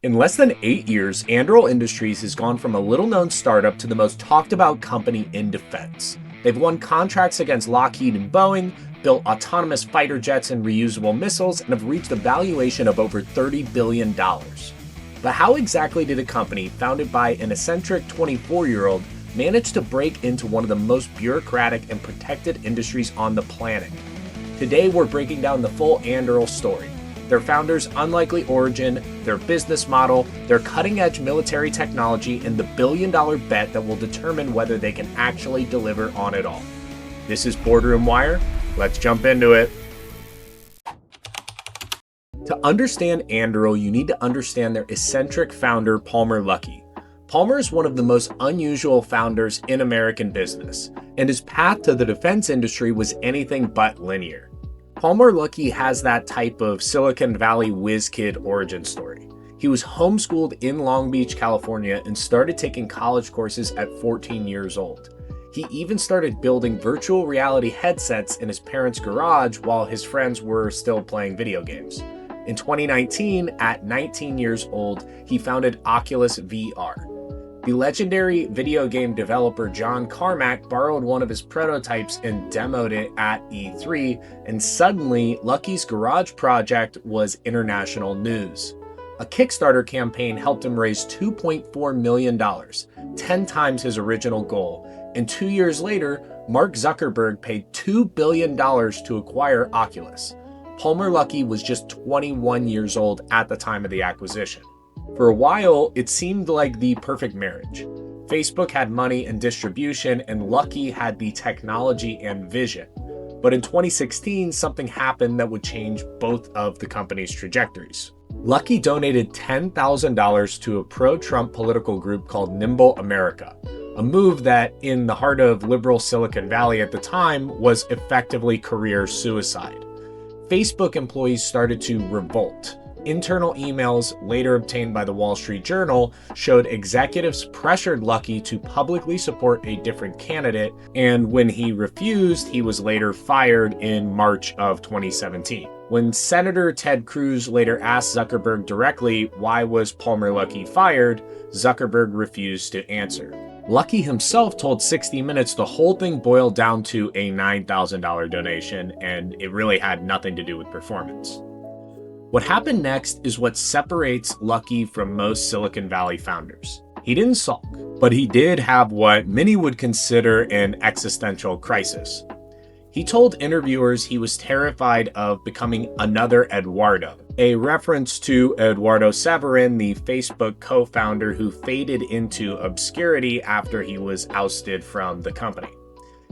In less than 8 years, Anduril Industries has gone from a little-known startup to the most talked-about company in defense. They've won contracts against Lockheed and Boeing, built autonomous fighter jets and reusable missiles, and have reached a valuation of over $30 billion. But how exactly did a company founded by an eccentric 24-year-old manage to break into one of the most bureaucratic and protected industries on the planet? Today, we're breaking down the full Anduril story. Their founders' unlikely origin, their business model, their cutting-edge military technology, and the billion-dollar bet that will determine whether they can actually deliver on it all. This is Boardroom Wire. Let's jump into it. To understand Anduril, you need to understand their eccentric founder, Palmer Luckey. Palmer is one of the most unusual founders in American business, and his path to the defense industry was anything but linear. Palmer Luckey has that type of Silicon Valley whiz kid origin story. He was homeschooled in Long Beach, California, and started taking college courses at 14 years old. He even started building virtual reality headsets in his parents' garage while his friends were still playing video games. In 2019, at 19 years old, he founded Oculus VR. The legendary video game developer John Carmack borrowed one of his prototypes and demoed it at E3, and suddenly Luckey's garage project was international news. A Kickstarter campaign helped him raise $2.4 million, 10 times his original goal, and 2 years later, Mark Zuckerberg paid $2 billion to acquire Oculus. Palmer Luckey was just 21 years old at the time of the acquisition. For a while, it seemed like the perfect marriage. Facebook had money and distribution, and Luckey had the technology and vision. But in 2016, something happened that would change both of the company's trajectories. Luckey donated $10,000 to a pro-Trump political group called Nimble America, a move that, in the heart of liberal Silicon Valley at the time, was effectively career suicide. Facebook employees started to revolt. Internal emails, later obtained by the Wall Street Journal, showed executives pressured Luckey to publicly support a different candidate, and when he refused, he was later fired in March of 2017. When Senator Ted Cruz later asked Zuckerberg directly why was Palmer Luckey fired, Zuckerberg refused to answer. Luckey himself told 60 Minutes the whole thing boiled down to a $9,000 donation, and it really had nothing to do with performance. What happened next is what separates Luckey from most Silicon Valley founders. He didn't sulk, but he did have what many would consider an existential crisis. He told interviewers he was terrified of becoming another Eduardo, a reference to Eduardo Severin, the Facebook co-founder who faded into obscurity after he was ousted from the company.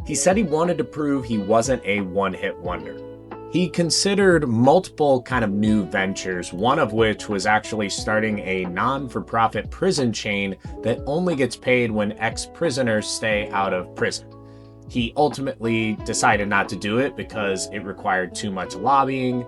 He said he wanted to prove he wasn't a one-hit wonder. He considered multiple new ventures, one of which was actually starting a non-for-profit prison chain that only gets paid when ex-prisoners stay out of prison. He ultimately decided not to do it because it required too much lobbying.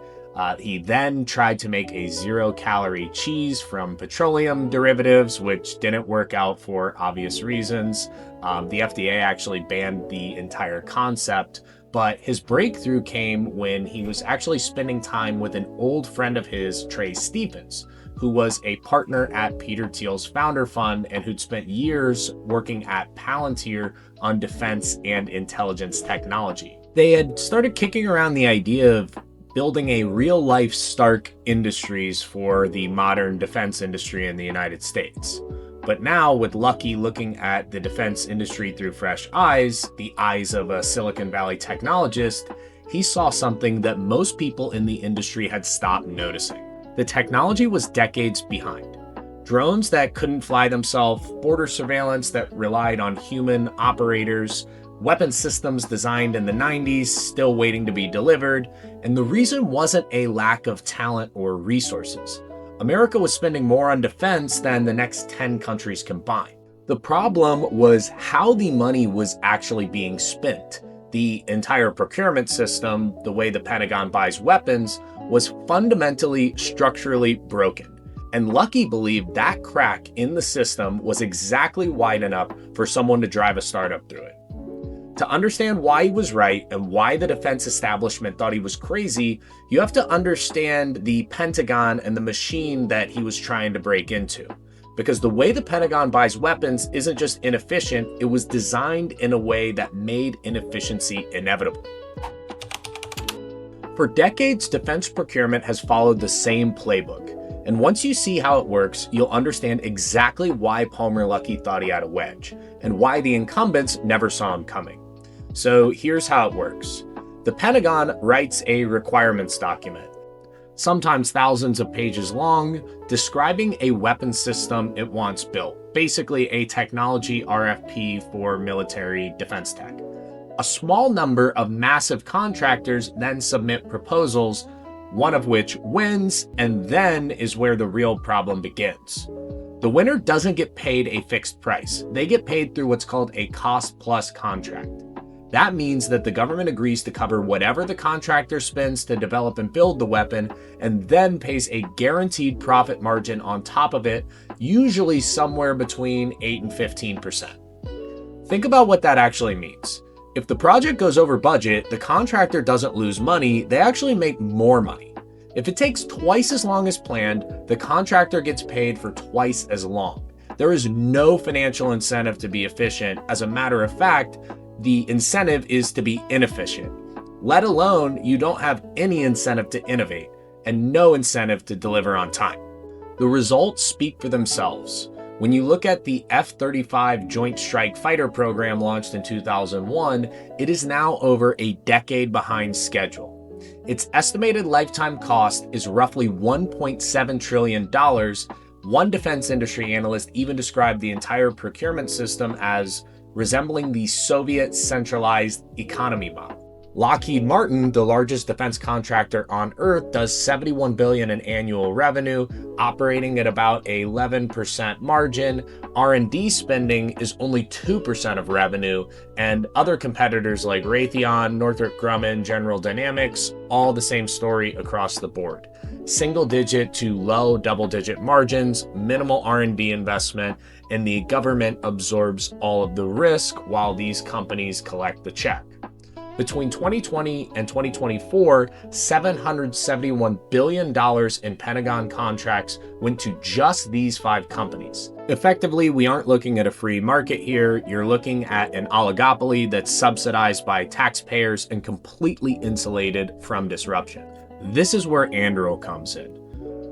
He then tried to make a zero-calorie cheese from petroleum derivatives, which didn't work out for obvious reasons. The FDA actually banned the entire concept. But his breakthrough came when he was actually spending time with an old friend of his, Trey Stephens, who was a partner at Peter Thiel's founder fund and who'd spent years working at Palantir on defense and intelligence technology. They had started kicking around the idea of building a real-life Stark Industries for the modern defense industry in the United States. But now, with Luckey looking at the defense industry through fresh eyes, the eyes of a Silicon Valley technologist, he saw something that most people in the industry had stopped noticing. The technology was decades behind. Drones that couldn't fly themselves, border surveillance that relied on human operators, weapon systems designed in the 90s still waiting to be delivered, and the reason wasn't a lack of talent or resources. America was spending more on defense than the next 10 countries combined. The problem was how the money was actually being spent. The entire procurement system, the way the Pentagon buys weapons, was fundamentally structurally broken. And Luckey believed that crack in the system was exactly wide enough for someone to drive a startup through it. To understand why he was right and why the defense establishment thought he was crazy, you have to understand the Pentagon and the machine that he was trying to break into. Because the way the Pentagon buys weapons isn't just inefficient, it was designed in a way that made inefficiency inevitable. For decades, defense procurement has followed the same playbook. And once you see how it works, you'll understand exactly why Palmer Luckey thought he had a wedge, and why the incumbents never saw him coming. So here's how it works. The Pentagon writes a requirements document, sometimes thousands of pages long, describing a weapon system it wants built, basically a technology RFP for military defense tech. A small number of massive contractors then submit proposals, one of which wins, and then is where the real problem begins. The winner doesn't get paid a fixed price. They get paid through what's called a cost-plus contract. That means that the government agrees to cover whatever the contractor spends to develop and build the weapon, and then pays a guaranteed profit margin on top of it, usually somewhere between 8 and 15%. Think about what that actually means. If the project goes over budget, the contractor doesn't lose money, they actually make more money. If it takes twice as long as planned, the contractor gets paid for twice as long. There is no financial incentive to be efficient. As a matter of fact, the incentive is to be inefficient. Let alone, you don't have any incentive to innovate and no incentive to deliver on time. The results speak for themselves. When you look at the F-35 Joint Strike Fighter program launched in 2001, it is now over a decade behind schedule. Its estimated lifetime cost is roughly $1.7 trillion. One defense industry analyst even described the entire procurement system as resembling the Soviet centralized economy model. Lockheed Martin, the largest defense contractor on Earth, does $71 billion in annual revenue, operating at about 11% margin. R&D spending is only 2% of revenue, and other competitors like Raytheon, Northrop Grumman, General Dynamics, all the same story across the board. Single-digit to low double-digit margins, minimal R&D investment, and the government absorbs all of the risk while these companies collect the check. Between 2020 and 2024, $771 billion in Pentagon contracts went to just these 5 companies. Effectively, we aren't looking at a free market here. You're looking at an oligopoly that's subsidized by taxpayers and completely insulated from disruption. This is where Anduril comes in.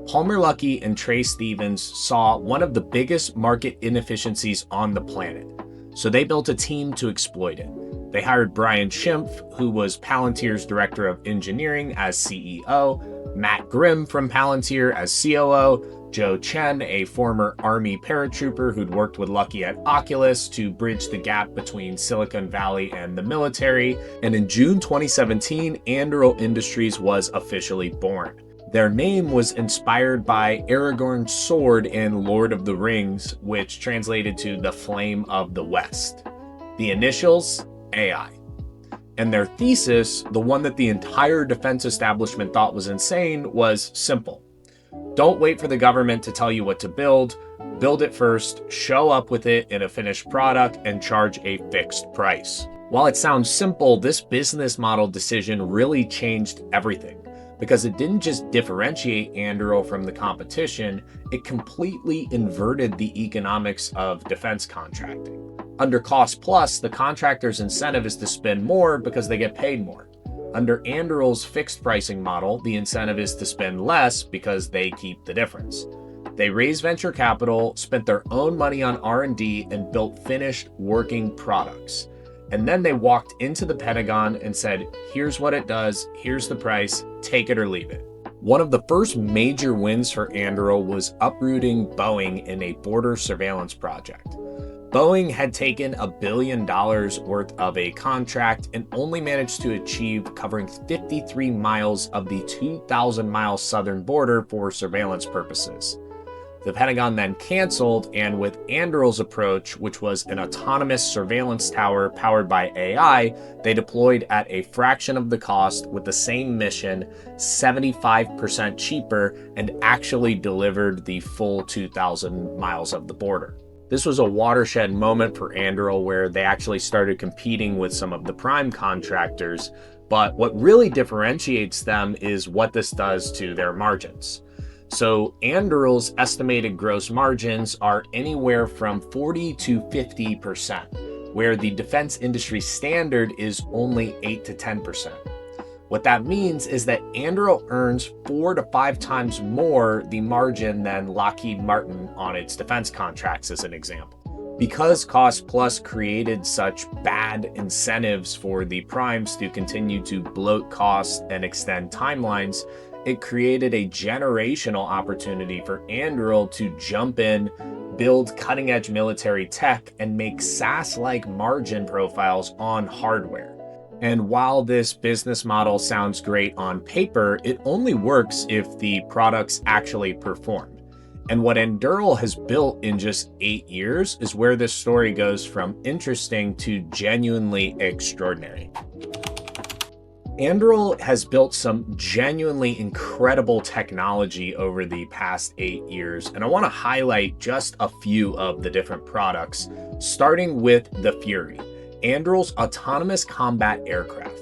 Palmer Luckey and Trey Stevens saw one of the biggest market inefficiencies on the planet, so they built a team to exploit it. They hired Brian Schimpf, who was Palantir's Director of Engineering, as CEO, Matt Grimm from Palantir as COO, Joe Chen, a former Army paratrooper who'd worked with Luckey at Oculus to bridge the gap between Silicon Valley and the military, and in June 2017, Anduril Industries was officially born. Their name was inspired by Aragorn's sword in Lord of the Rings, which translated to the Flame of the West. The initials, AI. And their thesis, the one that the entire defense establishment thought was insane, was simple. Don't wait for the government to tell you what to build it first, show up with it in a finished product, and charge a fixed price. While it sounds simple, this business model decision really changed everything, because it didn't just differentiate Anduril from the competition, it completely inverted the economics of defense contracting. Under cost plus, the contractor's incentive is to spend more because they get paid more. Under Anduril's fixed pricing model, the incentive is to spend less because they keep the difference. They raised venture capital, spent their own money on R&D, and built finished working products. And then they walked into the Pentagon and said, here's what it does, here's the price, take it or leave it. One of the first major wins for Anduril was uprooting Boeing in a border surveillance project. Boeing had taken $1 billion worth of a contract and only managed to achieve covering 53 miles of the 2,000-mile southern border for surveillance purposes. The Pentagon then canceled, and with Anduril's approach, which was an autonomous surveillance tower powered by AI, they deployed at a fraction of the cost with the same mission, 75% cheaper, and actually delivered the full 2,000 miles of the border. This was a watershed moment for Anduril where they actually started competing with some of the prime contractors, but what really differentiates them is what this does to their margins. So Anduril's estimated gross margins are anywhere from 40 to 50%, where the defense industry standard is only 8 to 10%. What that means is that Anduril earns 4 to 5 times more the margin than Lockheed Martin on its defense contracts, as an example. Because Cost Plus created such bad incentives for the primes to continue to bloat costs and extend timelines, it created a generational opportunity for Anduril to jump in, build cutting-edge military tech, and make SaaS-like margin profiles on hardware. And while this business model sounds great on paper, it only works if the products actually perform. And what Anduril has built in just 8 years is where this story goes from interesting to genuinely extraordinary. Anduril has built some genuinely incredible technology over the past 8 years, and I want to highlight just a few of the different products, starting with the Fury, Anduril's autonomous combat aircraft.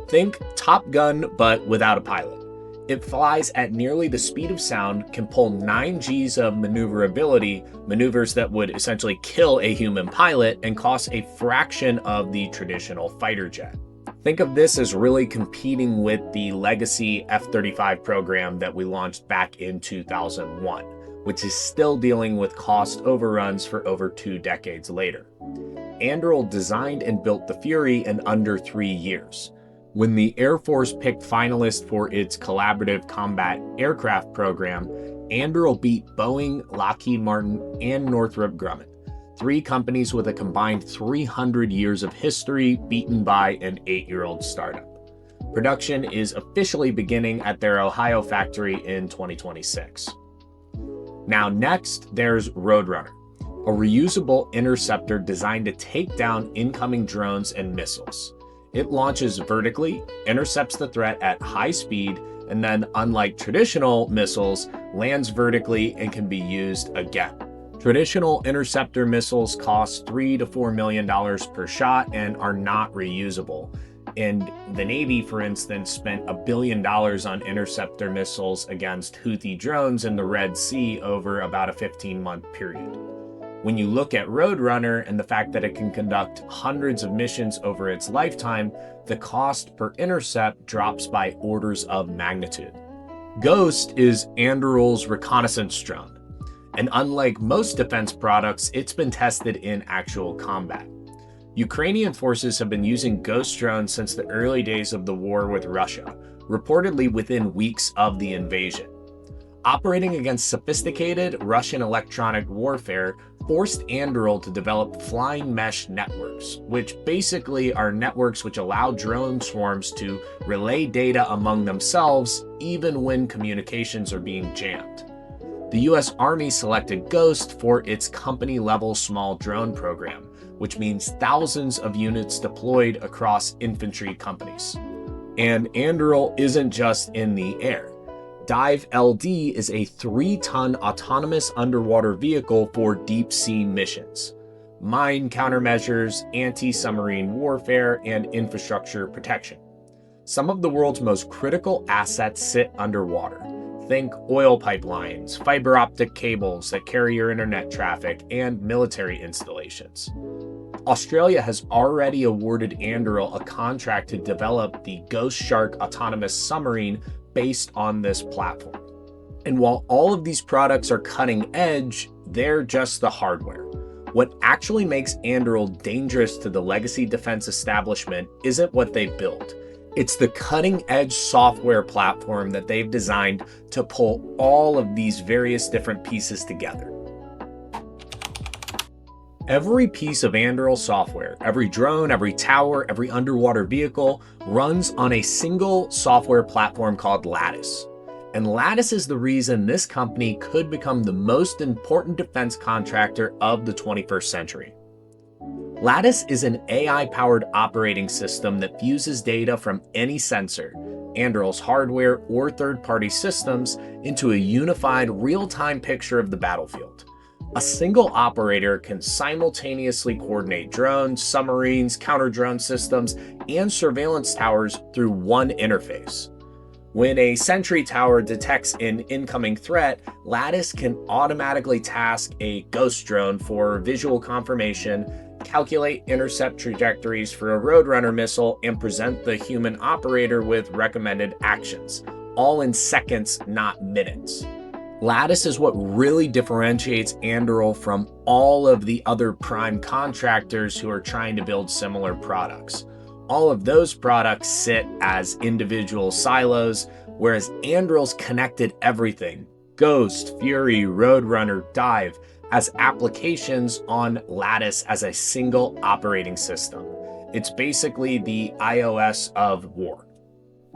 Think Top Gun, but without a pilot. It flies at nearly the speed of sound, can pull 9 Gs of maneuverability, maneuvers that would essentially kill a human pilot, and cost a fraction of the traditional fighter jet. Think of this as really competing with the legacy F-35 program that we launched back in 2001, which is still dealing with cost overruns for over 2 decades later. Anduril designed and built the Fury in under 3 years. When the Air Force picked finalists for its collaborative combat aircraft program, Anduril beat Boeing, Lockheed Martin, and Northrop Grumman, 3 companies with a combined 300 years of history, beaten by an 8-year-old startup. Production is officially beginning at their Ohio factory in 2026. Now next, there's Roadrunner, a reusable interceptor designed to take down incoming drones and missiles. It launches vertically, intercepts the threat at high speed, and then, unlike traditional missiles, lands vertically and can be used again. Traditional interceptor missiles cost $3 to $4 million per shot and are not reusable. And the Navy, for instance, spent $1 billion on interceptor missiles against Houthi drones in the Red Sea over about a 15-month period. When you look at Roadrunner and the fact that it can conduct hundreds of missions over its lifetime, the cost per intercept drops by orders of magnitude. Ghost is Anduril's reconnaissance drone, and unlike most defense products, it's been tested in actual combat. Ukrainian forces have been using Ghost drones since the early days of the war with Russia, reportedly within weeks of the invasion. Operating against sophisticated Russian electronic warfare forced Anduril to develop flying mesh networks, which basically are networks which allow drone swarms to relay data among themselves even when communications are being jammed. The US Army selected Ghost for its company-level small drone program, which means thousands of units deployed across infantry companies. And Anduril isn't just in the air. Dive LD is a 3-ton autonomous underwater vehicle for deep-sea missions, mine countermeasures, anti-submarine warfare, and infrastructure protection. Some of the world's most critical assets sit underwater. Think oil pipelines, fiber optic cables that carry your internet traffic, and military installations. Australia has already awarded Anduril a contract to develop the Ghost Shark autonomous submarine based on this platform. And while all of these products are cutting edge, they're just the hardware. What actually makes Anduril dangerous to the legacy defense establishment isn't what they build. It's the cutting edge software platform that they've designed to pull all of these various different pieces together. Every piece of Anduril software, every drone, every tower, every underwater vehicle runs on a single software platform called Lattice. And Lattice is the reason this company could become the most important defense contractor of the 21st century. Lattice is an AI-powered operating system that fuses data from any sensor, Anduril's hardware or third-party systems, into a unified real-time picture of the battlefield. A single operator can simultaneously coordinate drones, submarines, counter-drone systems, and surveillance towers through one interface. When a sentry tower detects an incoming threat, Lattice can automatically task a ghost drone for visual confirmation, calculate intercept trajectories for a Roadrunner missile, and present the human operator with recommended actions, all in seconds, not minutes. Lattice is what really differentiates Anduril from all of the other prime contractors who are trying to build similar products. All of those products sit as individual silos, whereas Anduril's connected everything, Ghost, Fury, Roadrunner, Dive, as applications on Lattice as a single operating system. It's basically the iOS of war.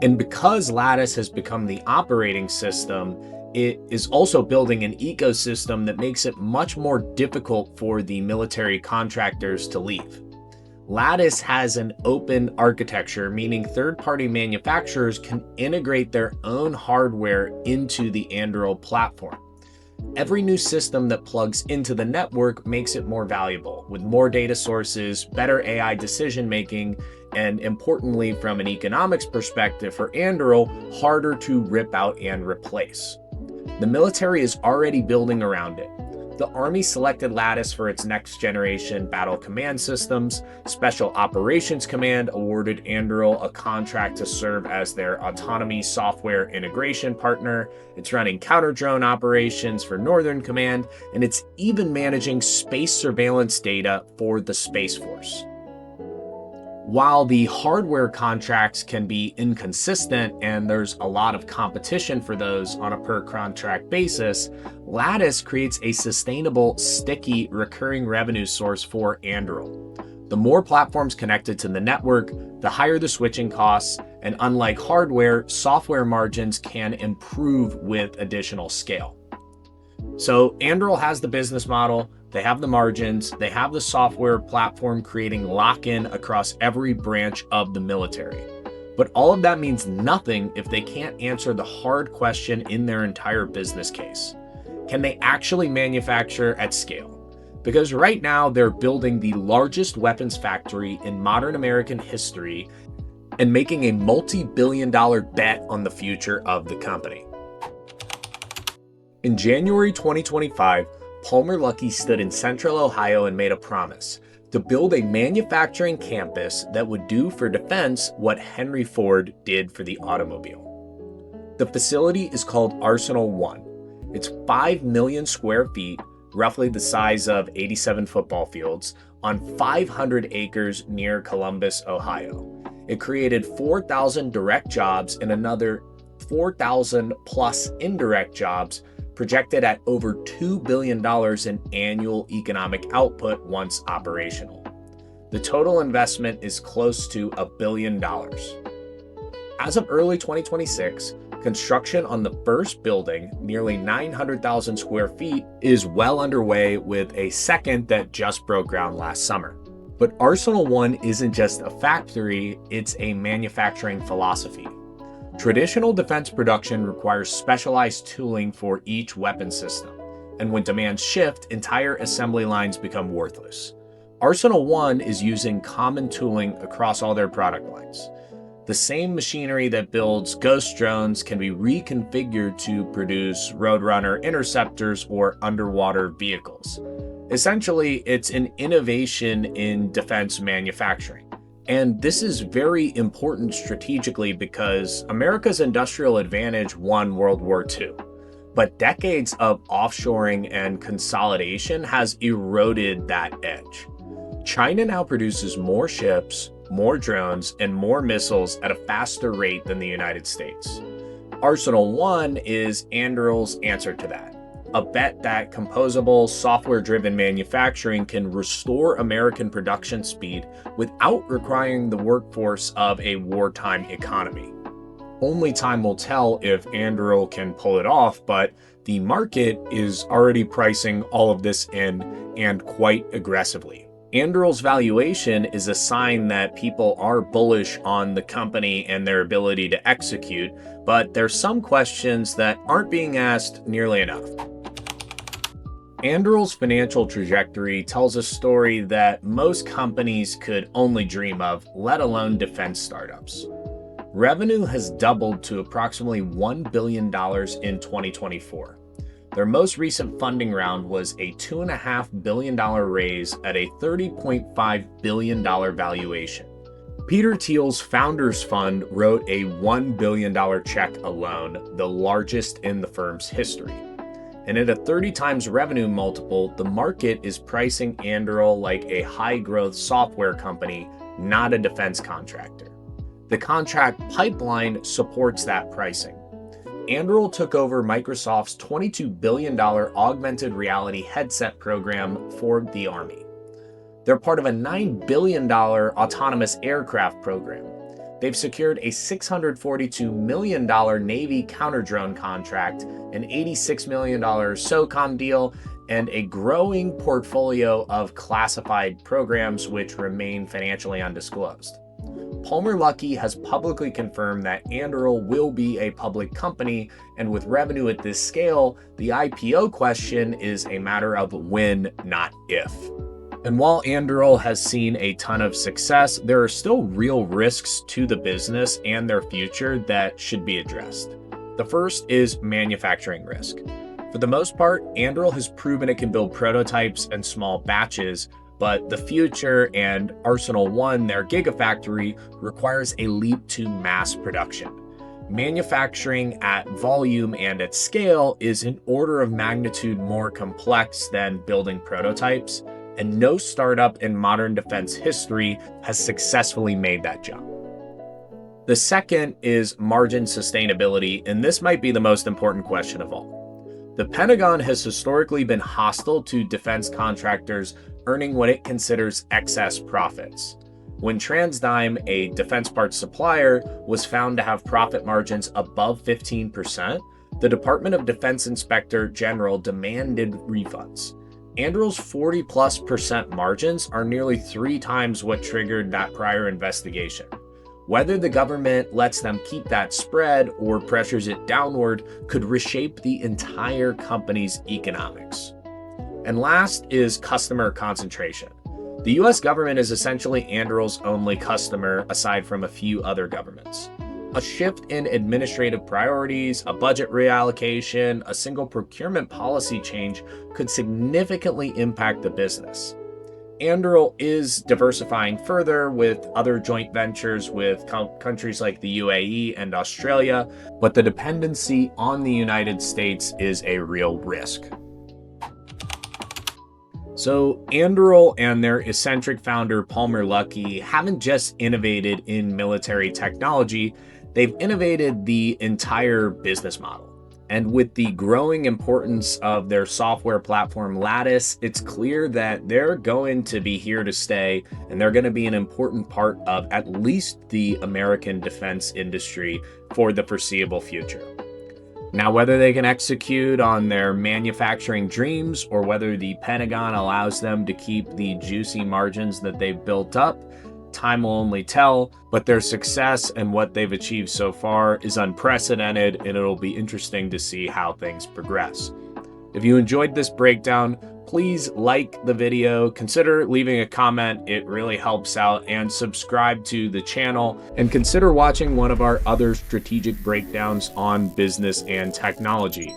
And because Lattice has become the operating system, it is also building an ecosystem that makes it much more difficult for the military contractors to leave. Lattice has an open architecture, meaning third-party manufacturers can integrate their own hardware into the Anduril platform. Every new system that plugs into the network makes it more valuable, with more data sources, better AI decision-making, and importantly, from an economics perspective for Anduril, harder to rip out and replace. The military is already building around it. The Army selected Lattice for its next-generation battle command systems. Special Operations Command awarded Anduril a contract to serve as their autonomy software integration partner. It's running counter-drone operations for Northern Command, and it's even managing space surveillance data for the Space Force. While the hardware contracts can be inconsistent and there's a lot of competition for those on a per contract basis, Lattice creates a sustainable, sticky, recurring revenue source for Anduril. The more platforms connected to the network, the higher the switching costs, and unlike hardware, software margins can improve with additional scale. So Anduril has the business model, they have the margins, they have the software platform creating lock-in across every branch of the military. But all of that means nothing if they can't answer the hard question in their entire business case. Can they actually manufacture at scale? Because right now they're building the largest weapons factory in modern American history and making a multi-billion-dollar bet on the future of the company. In January 2025, Palmer Luckey stood in Central Ohio and made a promise to build a manufacturing campus that would do for defense what Henry Ford did for the automobile. The facility is called Arsenal 1. It's 5 million square feet, roughly the size of 87 football fields, on 500 acres near Columbus, Ohio. It created 4,000 direct jobs and another 4,000 plus indirect jobs, projected at over $2 billion in annual economic output once operational. The total investment is close to $1 billion. As of early 2026, construction on the first building, nearly 900,000 square feet, is well underway, with a second that just broke ground last summer. But Arsenal 1 isn't just a factory, it's a manufacturing philosophy. Traditional defense production requires specialized tooling for each weapon system, and when demands shift, entire assembly lines become worthless. Arsenal 1 is using common tooling across all their product lines. The same machinery that builds ghost drones can be reconfigured to produce Roadrunner interceptors or underwater vehicles. Essentially, it's an innovation in defense manufacturing. And this is very important strategically because America's industrial advantage won World War II. But decades of offshoring and consolidation has eroded that edge. China now produces more ships, more drones, and more missiles at a faster rate than the United States. Arsenal 1 is Anduril's answer to that. A bet that composable, software-driven manufacturing can restore American production speed without requiring the workforce of a wartime economy. Only time will tell if Anduril can pull it off, but the market is already pricing all of this in, and quite aggressively. Anduril's valuation is a sign that people are bullish on the company and their ability to execute, but there's some questions that aren't being asked nearly enough. Anduril's financial trajectory tells a story that most companies could only dream of, let alone defense startups. Revenue has doubled to approximately $1 billion in 2024. Their most recent funding round was a $2.5 billion raise at a $30.5 billion valuation. Peter Thiel's Founders Fund wrote a $1 billion check alone, the largest in the firm's history. And at a 30 times revenue multiple, the market is pricing Anduril like a high-growth software company, not a defense contractor. The contract pipeline supports that pricing. Anduril took over Microsoft's $22 billion augmented reality headset program for the Army. They're part of a $9 billion autonomous aircraft program. They've secured a $642 million Navy counter-drone contract, an $86 million SOCOM deal, and a growing portfolio of classified programs which remain financially undisclosed. Palmer Luckey has publicly confirmed that Anduril will be a public company, and with revenue at this scale, the IPO question is a matter of when, not if. And while Anduril has seen a ton of success, there are still real risks to the business and their future that should be addressed. The first is manufacturing risk. For the most part, Anduril has proven it can build prototypes and small batches, but the future and Arsenal 1, their Gigafactory, requires a leap to mass production. Manufacturing at volume and at scale is an order of magnitude more complex than building prototypes, and no startup in modern defense history has successfully made that jump. The second is margin sustainability, and this might be the most important question of all. The Pentagon has historically been hostile to defense contractors earning what it considers excess profits. When TransDigm, a defense parts supplier, was found to have profit margins above 15%, the Department of Defense Inspector General demanded refunds. Anduril's 40+% margins are nearly 3 times what triggered that prior investigation. Whether the government lets them keep that spread or pressures it downward could reshape the entire company's economics. And last is customer concentration. The US government is essentially Anduril's only customer aside from a few other governments. A shift in administrative priorities, a budget reallocation, a single procurement policy change could significantly impact the business. Anduril is diversifying further with other joint ventures with countries like the UAE and Australia, but the dependency on the United States is a real risk. So Anduril and their eccentric founder Palmer Luckey haven't just innovated in military technology, they've innovated the entire business model. And with the growing importance of their software platform Lattice, it's clear that they're going to be here to stay, and they're going to be an important part of at least the American defense industry for the foreseeable future. Now, whether they can execute on their manufacturing dreams or whether the Pentagon allows them to keep the juicy margins that they've built up, time will only tell, but their success and what they've achieved so far is unprecedented, and it'll be interesting to see how things progress. If you enjoyed this breakdown, please like the video, consider leaving a comment, it really helps out, and subscribe to the channel, and consider watching one of our other strategic breakdowns on business and technology.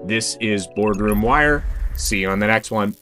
This is Boardroom Wire. See you on the next one.